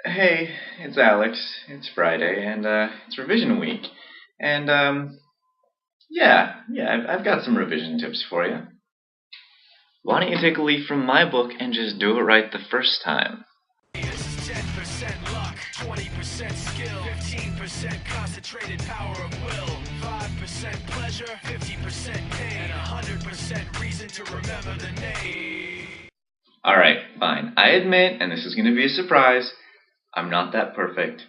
Hey, it's Alex. It's Friday, and it's revision week. And yeah, I've got some revision tips for you. Why don't you take a leaf from my book and just do it right the first time? This is 10% luck, 20% skill, 15% concentrated power of will, 5% pleasure, 50% pain, and 100% reason to remember the name. Alright, fine. I admit, and this is going to be a surprise, I'm not that perfect.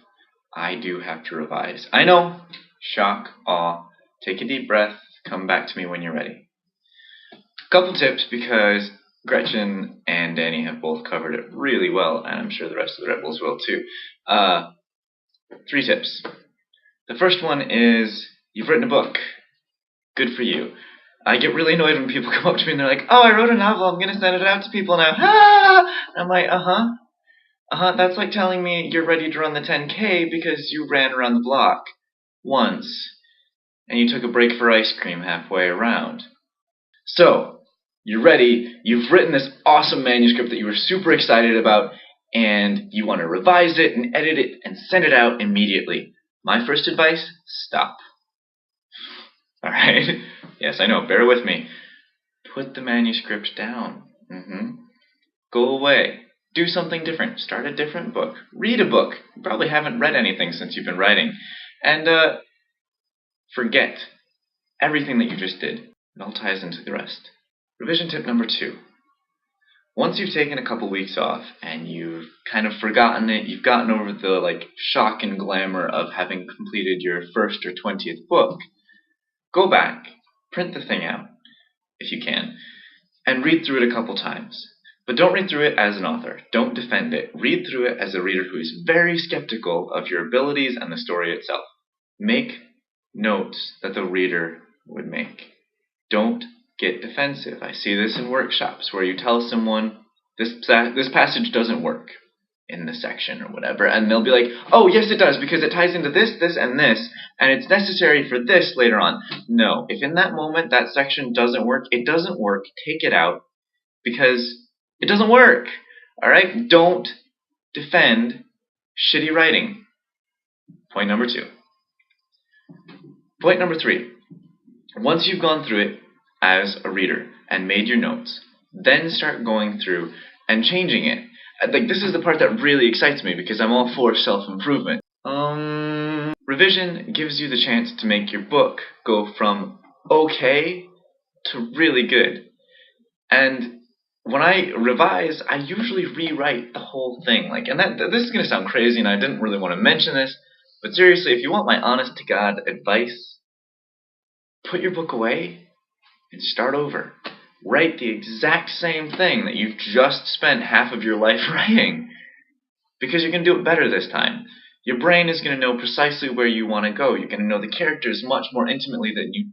I do have to revise. I know. Shock, awe. Take a deep breath. Come back to me when you're ready. Couple tips because Gretchen and Danny have both covered it really well, and I'm sure the rest of the Rebels will too. 3 tips. The first one is you've written a book. Good for you. I get really annoyed when people come up to me and they're like, "Oh, I wrote a novel. I'm going to send it out to people now." Ah! And I'm like, that's like telling me you're ready to run the 10K because you ran around the block once and you took a break for ice cream halfway around. So, you're ready, you've written this awesome manuscript that you were super excited about, and you want to revise it and edit it and send it out immediately. My first advice, stop. Alright? Yes, I know, bear with me. Put the manuscript down. Go away. Do something different. Start a different book. Read a book. You probably haven't read anything since you've been writing. And forget everything that you just did. It all ties into the rest. Revision tip number 2. Once you've taken a couple weeks off and you've kind of forgotten it, you've gotten over the shock and glamour of having completed your first or 20th book, go back, print the thing out, if you can, and read through it a couple times. But don't read through it as an author. Don't defend it. Read through it as a reader who is very skeptical of your abilities and the story itself. Make notes that the reader would make. Don't get defensive. I see this in workshops where you tell someone this passage doesn't work in this section or whatever, and they'll be like, "Oh, yes it does, because it ties into this, this, and this, and it's necessary for this later on." No, if in that moment that section doesn't work, it doesn't work. Take it out, because it doesn't work. Alright? Don't defend shitty writing. Point number 2. Point number 3. Once you've gone through it as a reader and made your notes, then start going through and changing it. This is the part that really excites me because I'm all for self-improvement. Revision gives you the chance to make your book go from okay to really good. And when I revise, I usually rewrite the whole thing. This is going to sound crazy, and I didn't really want to mention this, but seriously, if you want my honest-to-God advice, put your book away and start over. Write the exact same thing that you've just spent half of your life writing, because you're going to do it better this time. Your brain is going to know precisely where you want to go. You're going to know the characters much more intimately than you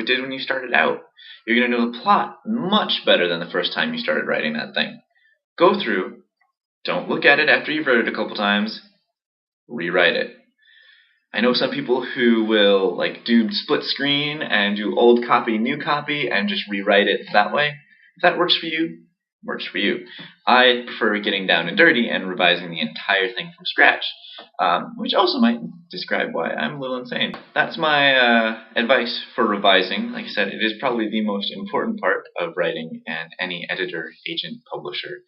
did when you started out. You're going to know the plot much better than the first time you started writing that thing. Go through, don't look at it after you've read it a couple times, rewrite it. I know some people who will do split screen and do old copy, new copy, and just rewrite it that way. If that works for you, works for you. I prefer getting down and dirty and revising the entire thing from scratch, which also might describe why I'm a little insane. That's my advice for revising. Like I said, it is probably the most important part of writing, and any editor, agent, publisher,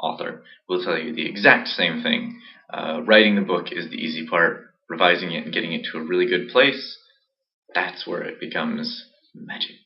author will tell you the exact same thing. Writing the book is the easy part. Revising it and getting it to a really good place, that's where it becomes magic.